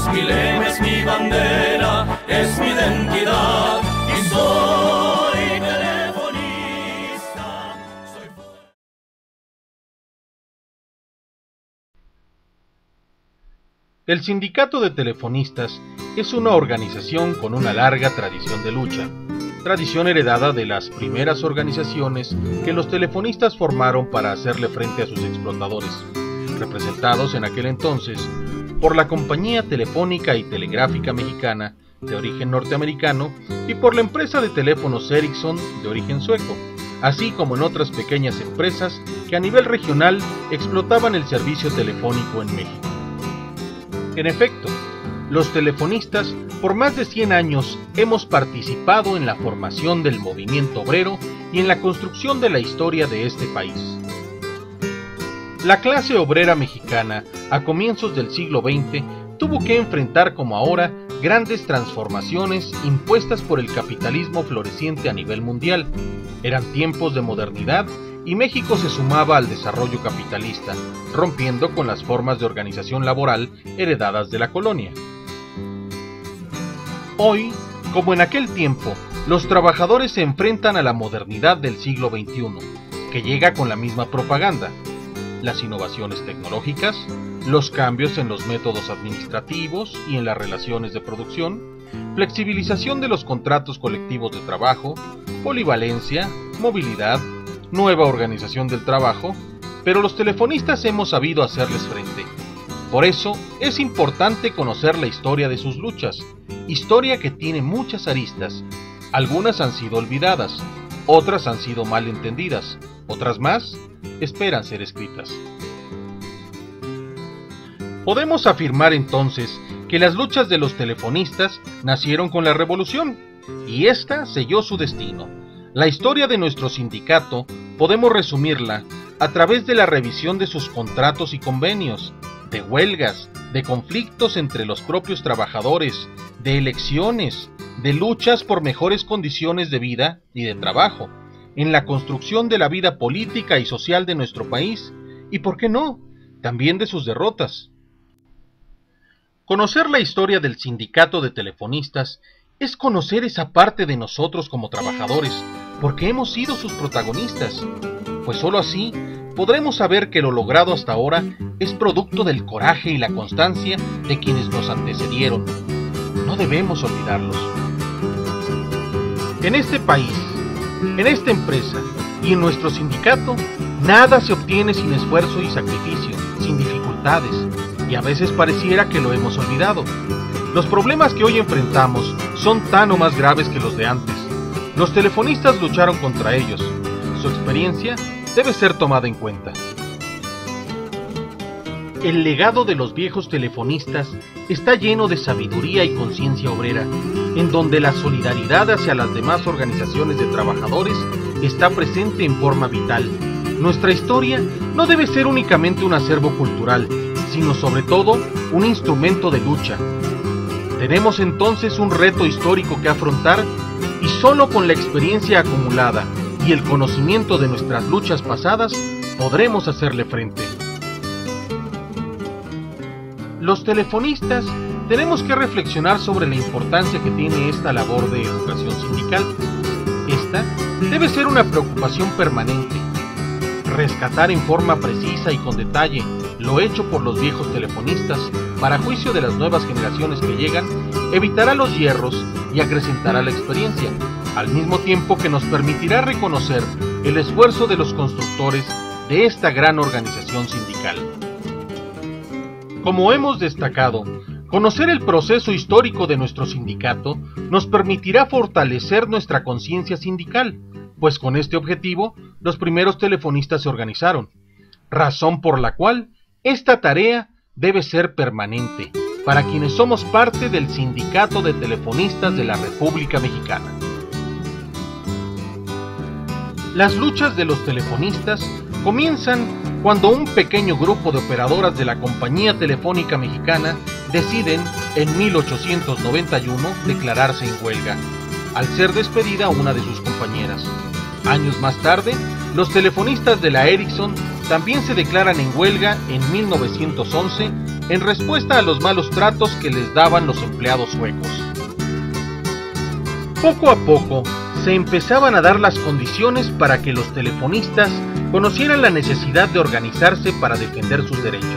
Es mi lema, es mi bandera, es mi identidad y soy telefonista. El Sindicato de Telefonistas es una organización con una larga tradición de lucha, tradición heredada de las primeras organizaciones que los telefonistas formaron para hacerle frente a sus explotadores, representados en aquel entonces por la Compañía Telefónica y Telegráfica Mexicana, de origen norteamericano, y por la empresa de teléfonos Ericsson, de origen sueco, así como en otras pequeñas empresas que a nivel regional explotaban el servicio telefónico en México. En efecto, los telefonistas por más de 100 años hemos participado en la formación del movimiento obrero y en la construcción de la historia de este país. La clase obrera mexicana, a comienzos del siglo XX, tuvo que enfrentar como ahora grandes transformaciones impuestas por el capitalismo floreciente a nivel mundial. Eran tiempos de modernidad y México se sumaba al desarrollo capitalista, rompiendo con las formas de organización laboral heredadas de la colonia. Hoy, como en aquel tiempo, los trabajadores se enfrentan a la modernidad del siglo XXI, que llega con la misma propaganda: las innovaciones tecnológicas, los cambios en los métodos administrativos y en las relaciones de producción, flexibilización de los contratos colectivos de trabajo, polivalencia, movilidad, nueva organización del trabajo, pero los telefonistas hemos sabido hacerles frente. Por eso es importante conocer la historia de sus luchas, historia que tiene muchas aristas. Algunas han sido olvidadas, otras han sido mal entendidas, otras más esperan ser escritas. Podemos afirmar entonces que las luchas de los telefonistas nacieron con la revolución, y ésta selló su destino. La historia de nuestro sindicato podemos resumirla a través de la revisión de sus contratos y convenios, de huelgas, de conflictos entre los propios trabajadores, de elecciones, de luchas por mejores condiciones de vida y de trabajo, en la construcción de la vida política y social de nuestro país, y por qué no, también de sus derrotas. Conocer la historia del sindicato de telefonistas es conocer esa parte de nosotros como trabajadores, porque hemos sido sus protagonistas, pues sólo así podremos saber que lo logrado hasta ahora es producto del coraje y la constancia de quienes nos antecedieron. No debemos olvidarlos. En este país, en esta empresa y en nuestro sindicato, nada se obtiene sin esfuerzo y sacrificio, sin dificultades, y a veces pareciera que lo hemos olvidado. Los problemas que hoy enfrentamos son tan o más graves que los de antes. Los telefonistas lucharon contra ellos. Su experiencia debe ser tomada en cuenta. El legado de los viejos telefonistas está lleno de sabiduría y conciencia obrera, en donde la solidaridad hacia las demás organizaciones de trabajadores está presente en forma vital. Nuestra historia no debe ser únicamente un acervo cultural, sino sobre todo un instrumento de lucha. Tenemos entonces un reto histórico que afrontar, y solo con la experiencia acumulada y el conocimiento de nuestras luchas pasadas podremos hacerle frente. Los telefonistas tenemos que reflexionar sobre la importancia que tiene esta labor de educación sindical. Esta debe ser una preocupación permanente. Rescatar en forma precisa y con detalle lo hecho por los viejos telefonistas, para juicio de las nuevas generaciones que llegan, evitará los hierros y acrecentará la experiencia, al mismo tiempo que nos permitirá reconocer el esfuerzo de los constructores de esta gran organización sindical. Como hemos destacado, conocer el proceso histórico de nuestro sindicato nos permitirá fortalecer nuestra conciencia sindical, pues con este objetivo los primeros telefonistas se organizaron, razón por la cual esta tarea debe ser permanente para quienes somos parte del Sindicato de Telefonistas de la República Mexicana. Las luchas de los telefonistas comienzan cuando un pequeño grupo de operadoras de la Compañía Telefónica Mexicana deciden en 1891 declararse en huelga, al ser despedida una de sus compañeras. Años más tarde, los telefonistas de la Ericsson también se declaran en huelga en 1911 en respuesta a los malos tratos que les daban los empleados suecos. Poco a poco se empezaban a dar las condiciones para que los telefonistas conocieran la necesidad de organizarse para defender sus derechos.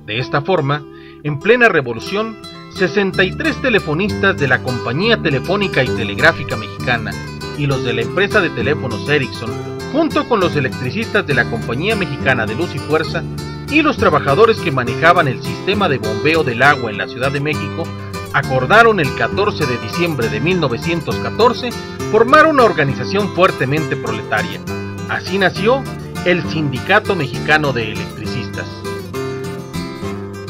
De esta forma, en plena revolución, 63 telefonistas de la Compañía Telefónica y Telegráfica Mexicana y los de la empresa de teléfonos Ericsson, junto con los electricistas de la Compañía Mexicana de Luz y Fuerza y los trabajadores que manejaban el sistema de bombeo del agua en la Ciudad de México, acordaron el 14 de diciembre de 1914 formar una organización fuertemente proletaria. Así nació el Sindicato Mexicano de Electricistas.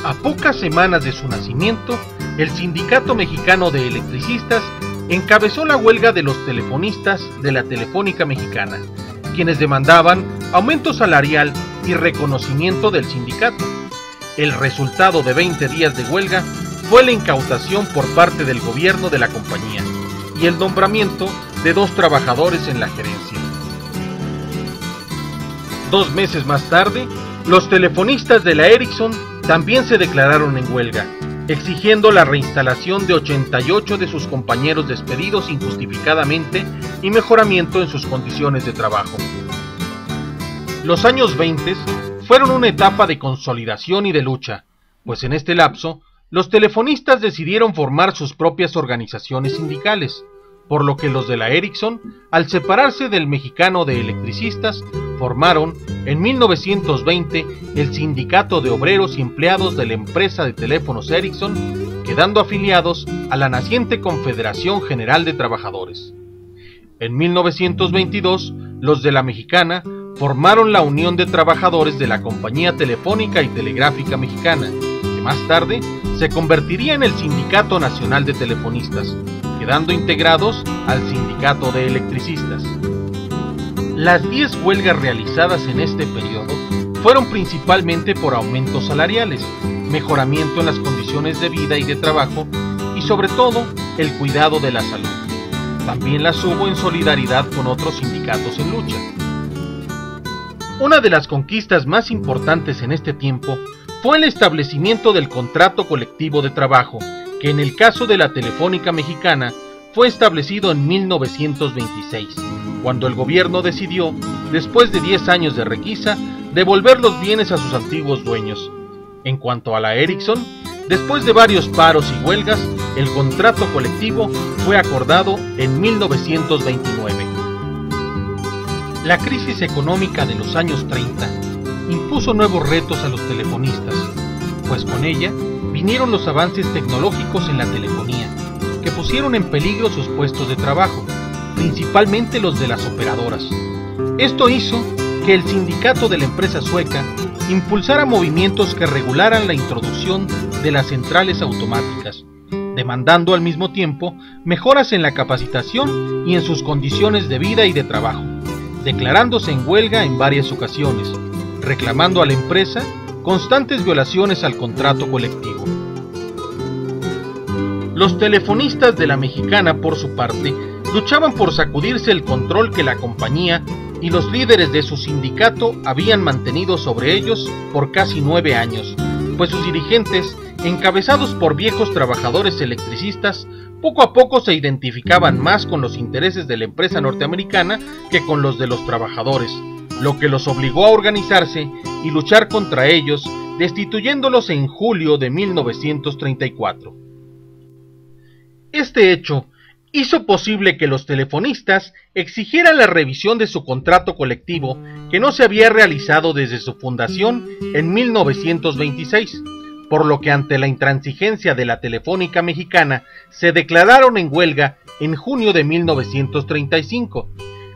A pocas semanas de su nacimiento, el Sindicato Mexicano de Electricistas encabezó la huelga de los telefonistas de la Telefónica Mexicana, quienes demandaban aumento salarial y reconocimiento del sindicato. El resultado de 20 días de huelga fue la incautación por parte del gobierno de la compañía y el nombramiento de 2 trabajadores en la gerencia. 2 meses más tarde, los telefonistas de la Ericsson también se declararon en huelga, exigiendo la reinstalación de 88 de sus compañeros despedidos injustificadamente y mejoramiento en sus condiciones de trabajo. Los años 20 fueron una etapa de consolidación y de lucha, pues en este lapso, los telefonistas decidieron formar sus propias organizaciones sindicales, por lo que los de la Ericsson, al separarse del Mexicano de Electricistas, formaron en 1920 el Sindicato de Obreros y Empleados de la empresa de teléfonos Ericsson, quedando afiliados a la naciente Confederación General de Trabajadores. En 1922, los de la Mexicana formaron la Unión de Trabajadores de la Compañía Telefónica y Telegráfica Mexicana, que más tarde se convertiría en el Sindicato Nacional de Telefonistas, quedando integrados al Sindicato de Electricistas. Las 10 huelgas realizadas en este periodo fueron principalmente por aumentos salariales, mejoramiento en las condiciones de vida y de trabajo y sobre todo el cuidado de la salud. También las hubo en solidaridad con otros sindicatos en lucha. Una de las conquistas más importantes en este tiempo fue el establecimiento del contrato colectivo de trabajo, que en el caso de la Telefónica Mexicana fue establecido en 1926, cuando el gobierno decidió, después de 10 años de requisa, devolver los bienes a sus antiguos dueños. En cuanto a la Ericsson, después de varios paros y huelgas, el contrato colectivo fue acordado en 1929. La crisis económica de los años 30 impuso nuevos retos a los telefonistas, pues con ella vinieron los avances tecnológicos en la telefonía, que pusieron en peligro sus puestos de trabajo, principalmente los de las operadoras. Esto hizo que el sindicato de la empresa sueca impulsara movimientos que regularan la introducción de las centrales automáticas, demandando al mismo tiempo mejoras en la capacitación y en sus condiciones de vida y de trabajo, declarándose en huelga en varias ocasiones, reclamando a la empresa constantes violaciones al contrato colectivo. Los telefonistas de la Mexicana, por su parte, luchaban por sacudirse el control que la compañía y los líderes de su sindicato habían mantenido sobre ellos por casi 9 años, pues sus dirigentes, encabezados por viejos trabajadores electricistas, poco a poco se identificaban más con los intereses de la empresa norteamericana que con los de los trabajadores, lo que los obligó a organizarse y luchar contra ellos, destituyéndolos en julio de 1934. Este hecho hizo posible que los telefonistas exigieran la revisión de su contrato colectivo, que no se había realizado desde su fundación en 1926, por lo que ante la intransigencia de la Telefónica Mexicana se declararon en huelga en junio de 1935,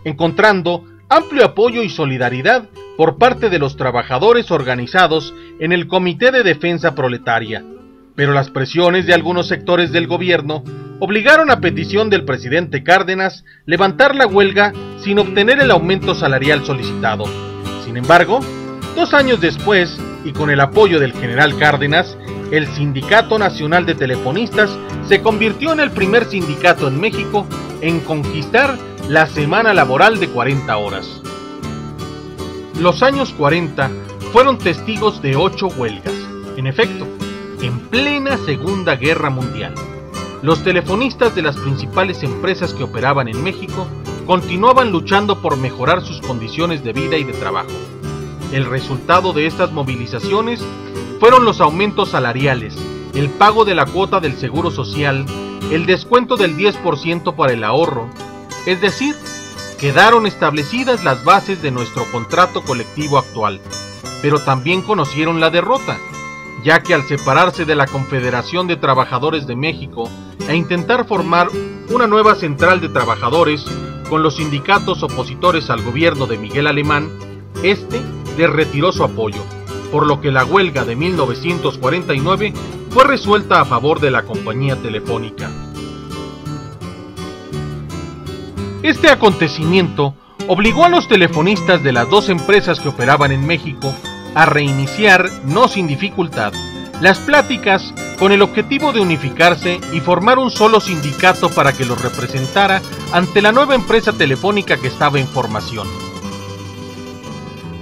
encontrando amplio apoyo y solidaridad por parte de los trabajadores organizados en el Comité de Defensa Proletaria, pero las presiones de algunos sectores del gobierno obligaron a petición del presidente Cárdenas levantar la huelga sin obtener el aumento salarial solicitado. Sin embargo, 2 años después, y con el apoyo del general Cárdenas, el Sindicato Nacional de Telefonistas se convirtió en el primer sindicato en México en conquistar la semana laboral de 40 horas. Los años 40 fueron testigos de 8 huelgas. En efecto, en plena Segunda Guerra Mundial. Los telefonistas de las principales empresas que operaban en México continuaban luchando por mejorar sus condiciones de vida y de trabajo. El resultado de estas movilizaciones fueron los aumentos salariales, el pago de la cuota del Seguro Social, el descuento del 10% para el ahorro, es decir, quedaron establecidas las bases de nuestro contrato colectivo actual, pero también conocieron la derrota, ya que al separarse de la Confederación de Trabajadores de México e intentar formar una nueva central de trabajadores con los sindicatos opositores al gobierno de Miguel Alemán, este les retiró su apoyo, por lo que la huelga de 1949 fue resuelta a favor de la compañía telefónica. Este acontecimiento obligó a los telefonistas de las dos empresas que operaban en México a reiniciar, no sin dificultad, las pláticas con el objetivo de unificarse y formar un solo sindicato para que los representara ante la nueva empresa telefónica que estaba en formación.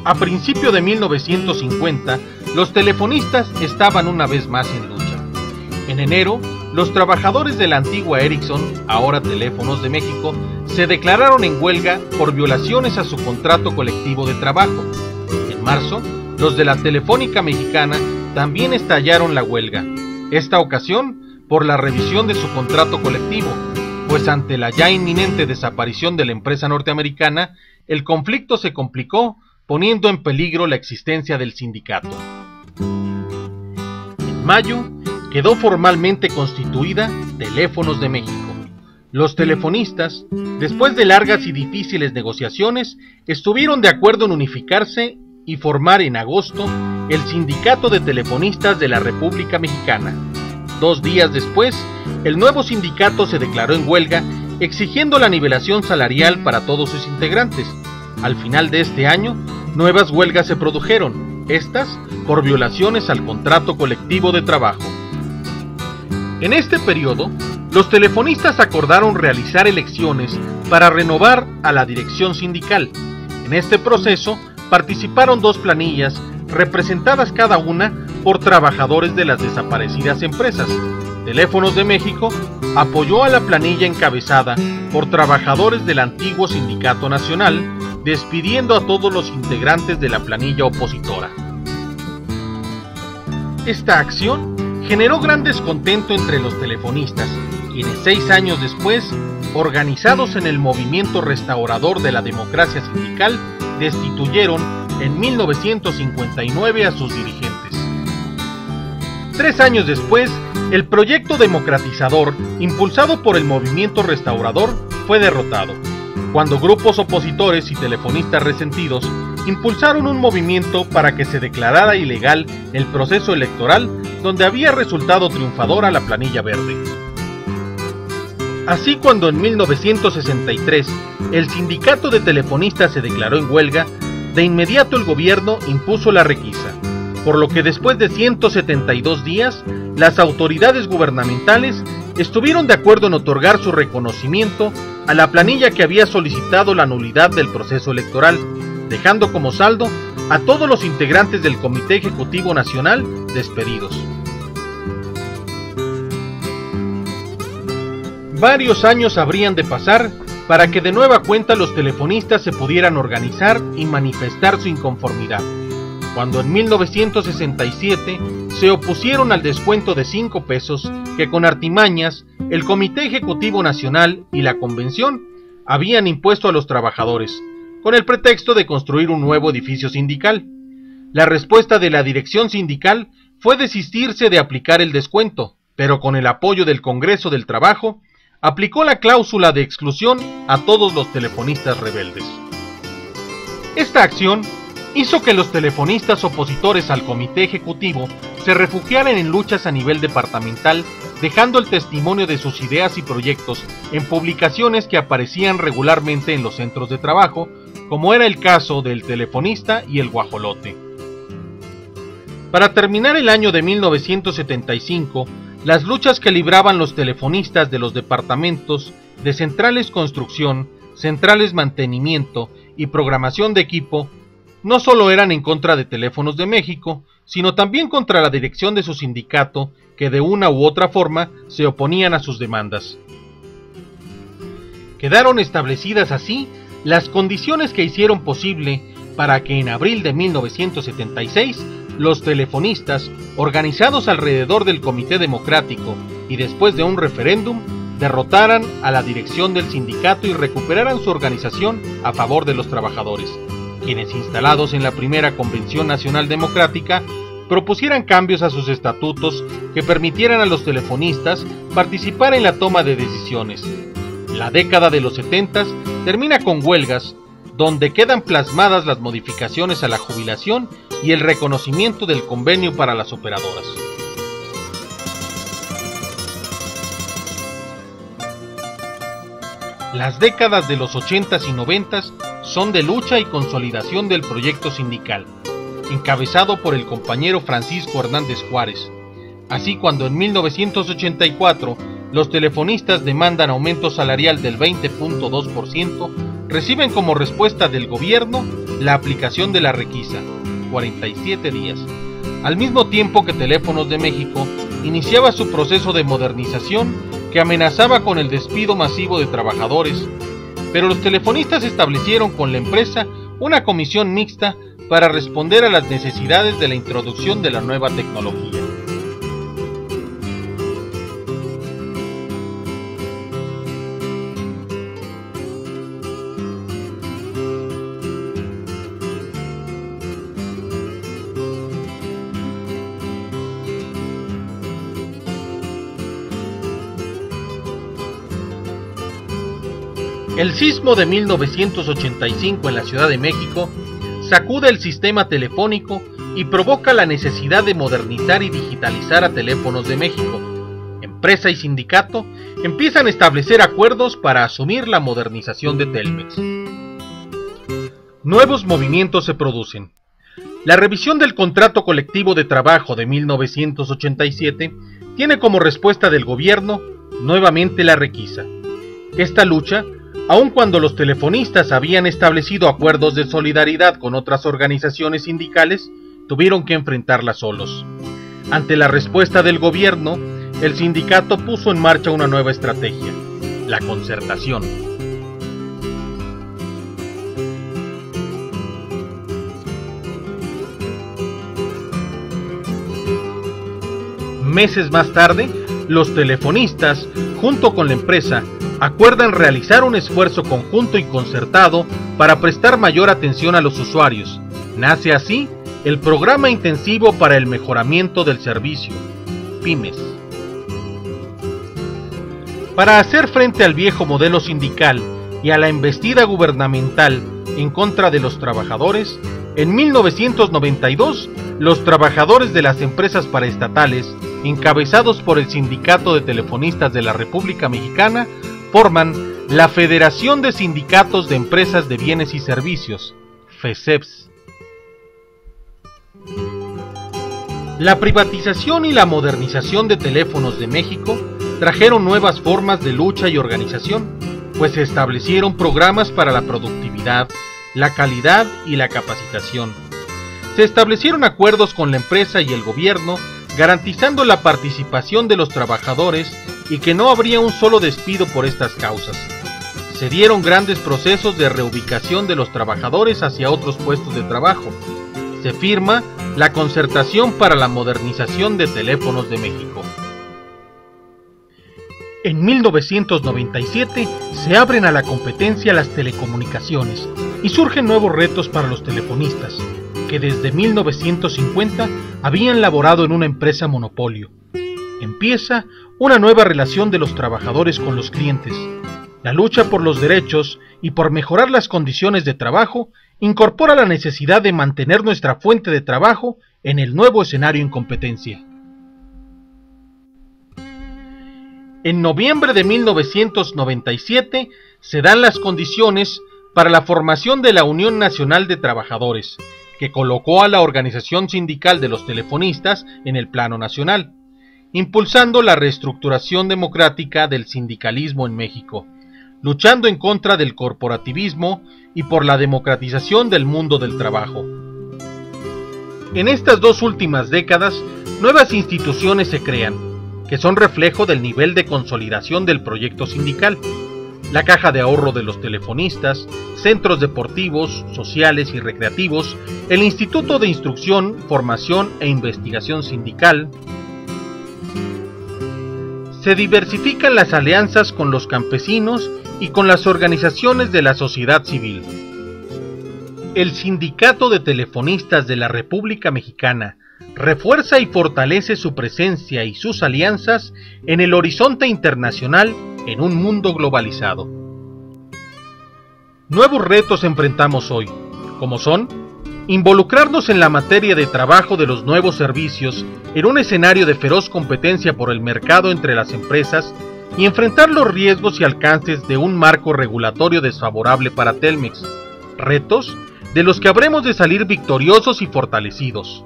A principio de 1950, los telefonistas estaban una vez más en lucha. En enero, los trabajadores de la antigua Ericsson, ahora Teléfonos de México, se declararon en huelga por violaciones a su contrato colectivo de trabajo. En marzo, los de la Telefónica Mexicana también estallaron la huelga, esta ocasión por la revisión de su contrato colectivo, pues ante la ya inminente desaparición de la empresa norteamericana, el conflicto se complicó, poniendo en peligro la existencia del sindicato. En mayo, quedó formalmente constituida Teléfonos de México. Los telefonistas, después de largas y difíciles negociaciones, estuvieron de acuerdo en unificarse y formar en agosto el Sindicato de Telefonistas de la República Mexicana. 2 días después, el nuevo sindicato se declaró en huelga, exigiendo la nivelación salarial para todos sus integrantes. Al final de este año, nuevas huelgas se produjeron, estas por violaciones al contrato colectivo de trabajo. En este periodo, los telefonistas acordaron realizar elecciones para renovar a la dirección sindical. En este proceso participaron 2 planillas, representadas cada una por trabajadores de las desaparecidas empresas. Teléfonos de México apoyó a la planilla encabezada por trabajadores del antiguo Sindicato Nacional, despidiendo a todos los integrantes de la planilla opositora. Esta acción generó gran descontento entre los telefonistas, quienes 6 años después, organizados en el movimiento restaurador de la democracia sindical, destituyeron en 1959 a sus dirigentes. 3 años después, el proyecto democratizador, impulsado por el movimiento restaurador, fue derrotado, cuando grupos opositores y telefonistas resentidos impulsaron un movimiento para que se declarara ilegal el proceso electoral donde había resultado triunfadora la planilla verde. Así, cuando en 1963 el sindicato de telefonistas se declaró en huelga, de inmediato el gobierno impuso la requisa, por lo que después de 172 días, las autoridades gubernamentales estuvieron de acuerdo en otorgar su reconocimiento a la planilla que había solicitado la nulidad del proceso electoral, dejando como saldo a todos los integrantes del Comité Ejecutivo Nacional despedidos. Varios años habrían de pasar para que de nueva cuenta los telefonistas se pudieran organizar y manifestar su inconformidad, cuando en 1967 se opusieron al descuento de 5 pesos que con artimañas el Comité Ejecutivo Nacional y la Convención habían impuesto a los trabajadores, con el pretexto de construir un nuevo edificio sindical. La respuesta de la dirección sindical fue desistirse de aplicar el descuento, pero con el apoyo del Congreso del Trabajo, aplicó la cláusula de exclusión a todos los telefonistas rebeldes. Esta acción hizo que los telefonistas opositores al Comité Ejecutivo se refugiaran en luchas a nivel departamental, dejando el testimonio de sus ideas y proyectos en publicaciones que aparecían regularmente en los centros de trabajo, como era el caso del Telefonista y el Guajolote. Para terminar el año de 1975, las luchas que libraban los telefonistas de los departamentos de Centrales Construcción, Centrales Mantenimiento y Programación de Equipo no solo eran en contra de Teléfonos de México, sino también contra la dirección de su sindicato, que de una u otra forma se oponían a sus demandas. Quedaron establecidas así las condiciones que hicieron posible para que en abril de 1976 los telefonistas, organizados alrededor del Comité Democrático y después de un referéndum, derrotaran a la dirección del sindicato y recuperaran su organización a favor de los trabajadores, quienes, instalados en la primera Convención Nacional Democrática, propusieran cambios a sus estatutos que permitieran a los telefonistas participar en la toma de decisiones. La década de los 70 termina con huelgas, donde quedan plasmadas las modificaciones a la jubilación y el reconocimiento del convenio para las operadoras. Las décadas de los 80s y 90s son de lucha y consolidación del proyecto sindical, encabezado por el compañero Francisco Hernández Juárez. Así, cuando en 1984 los telefonistas demandan aumento salarial del 20.2%, reciben como respuesta del gobierno la aplicación de la requisa, 47 días, al mismo tiempo que Teléfonos de México iniciaba su proceso de modernización que amenazaba con el despido masivo de trabajadores, pero los telefonistas establecieron con la empresa una comisión mixta para responder a las necesidades de la introducción de la nueva tecnología. El sismo de 1985 en la Ciudad de México sacude el sistema telefónico y provoca la necesidad de modernizar y digitalizar a Teléfonos de México. Empresa y sindicato empiezan a establecer acuerdos para asumir la modernización de Telmex. Nuevos movimientos se producen. La revisión del contrato colectivo de trabajo de 1987 tiene como respuesta del gobierno nuevamente la requisa. Esta lucha, aun cuando los telefonistas habían establecido acuerdos de solidaridad con otras organizaciones sindicales, tuvieron que enfrentarla solos. Ante la respuesta del gobierno, el sindicato puso en marcha una nueva estrategia: la concertación. Meses más tarde, los telefonistas, junto con la empresa, acuerdan realizar un esfuerzo conjunto y concertado para prestar mayor atención a los usuarios. Nace así el Programa Intensivo para el Mejoramiento del Servicio, PYMES. Para hacer frente al viejo modelo sindical y a la embestida gubernamental en contra de los trabajadores, en 1992, los trabajadores de las empresas paraestatales, encabezados por el Sindicato de Telefonistas de la República Mexicana, forman la Federación de Sindicatos de Empresas de Bienes y Servicios, FESEBS. La privatización y la modernización de Teléfonos de México trajeron nuevas formas de lucha y organización, pues se establecieron programas para la productividad, la calidad y la capacitación. Se establecieron acuerdos con la empresa y el gobierno, garantizando la participación de los trabajadores y que no habría un solo despido por estas causas. Se dieron grandes procesos de reubicación de los trabajadores hacia otros puestos de trabajo. Se firma la concertación para la modernización de Teléfonos de México. En 1997 se abren a la competencia las telecomunicaciones y surgen nuevos retos para los telefonistas, que desde 1950 habían laborado en una empresa monopolio. Empieza una nueva relación de los trabajadores con los clientes. La lucha por los derechos y por mejorar las condiciones de trabajo incorpora la necesidad de mantener nuestra fuente de trabajo en el nuevo escenario en competencia. En noviembre de 1997 se dan las condiciones para la formación de la Unión Nacional de Trabajadores, que colocó a la organización sindical de los telefonistas en el plano nacional, impulsando la reestructuración democrática del sindicalismo en México. luchando en contra del corporativismo y por la democratización del mundo del trabajo. En estas 2 últimas décadas, nuevas instituciones se crean, que son reflejo del nivel de consolidación del proyecto sindical. La Caja de Ahorro de los Telefonistas, centros deportivos, sociales y recreativos, el Instituto de Instrucción, Formación e Investigación Sindical. Se diversifican las alianzas con los campesinos y con las organizaciones de la sociedad civil. El Sindicato de Telefonistas de la República Mexicana refuerza y fortalece su presencia y sus alianzas en el horizonte internacional en un mundo globalizado. Nuevos retos enfrentamos hoy, como son involucrarnos en la materia de trabajo de los nuevos servicios en un escenario de feroz competencia por el mercado entre las empresas y enfrentar los riesgos y alcances de un marco regulatorio desfavorable para Telmex, retos de los que habremos de salir victoriosos y fortalecidos.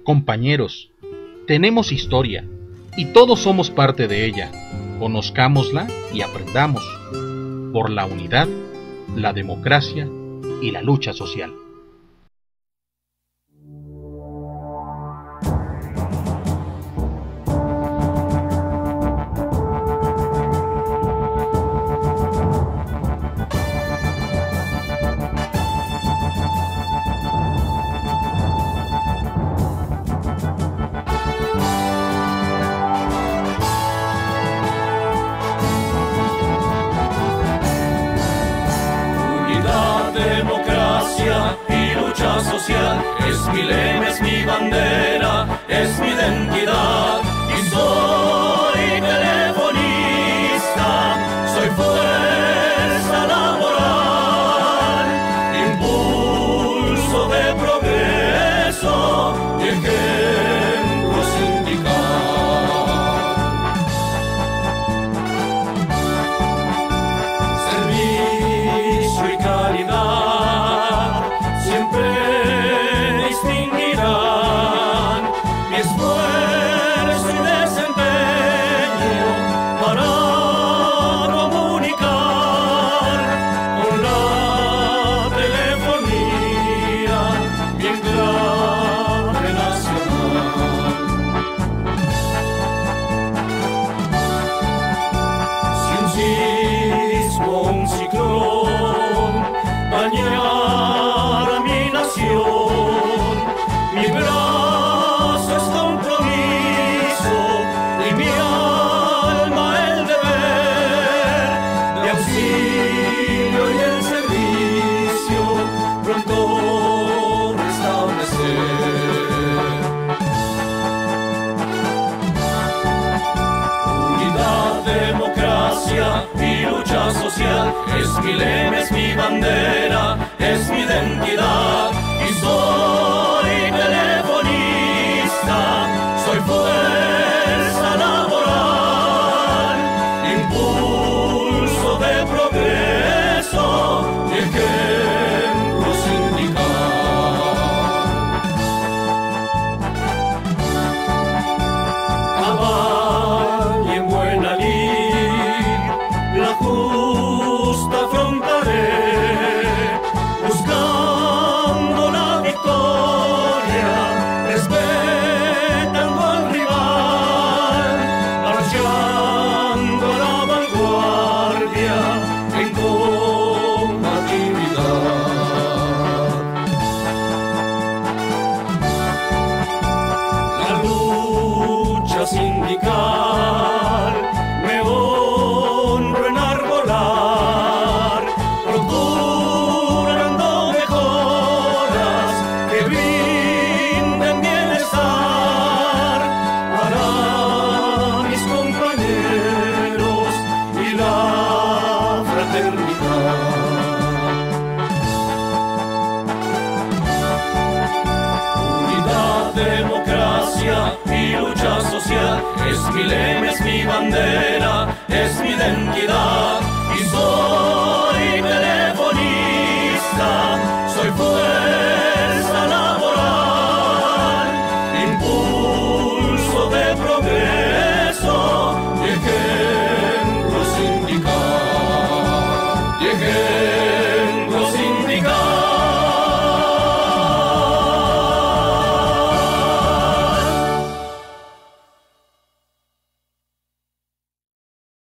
Compañeros, tenemos historia y todos somos parte de ella. Conozcámosla y aprendamos por la unidad, la democracia y la lucha social. Social, es mi lema, es mi bandera, es mi identidad y soy telefonista, soy fuerza laboral, impulso de progreso y ejemplo sindical. Servicio y calidad siempre distinguirán mi esfuerzo y desempeño para comunicar con la telefonía bien clave nacional. Si un sismo, un ciclón bañara mi nación, mi brazo es compromiso y mi alma el deber de auxilio y el servicio pronto restablecer. Unidad, democracia y lucha social es mi lema, es mi bandera, es mi identidad y soy telefonista, soy fuerza laboral, impulso de progreso y ejemplo sindical. Cabal y en buena lid, la justa afrontaré, buscando la victoria, respetando al rival, marchando a la vanguardia en combatividad. La lucha sindical me honro en arbolar, procurando mejoras que brinden bienestar para mis compañeros y la fraternidad. Unidad, democracia y lucha social es mi lema, es mi bandera, es mi identidad y soy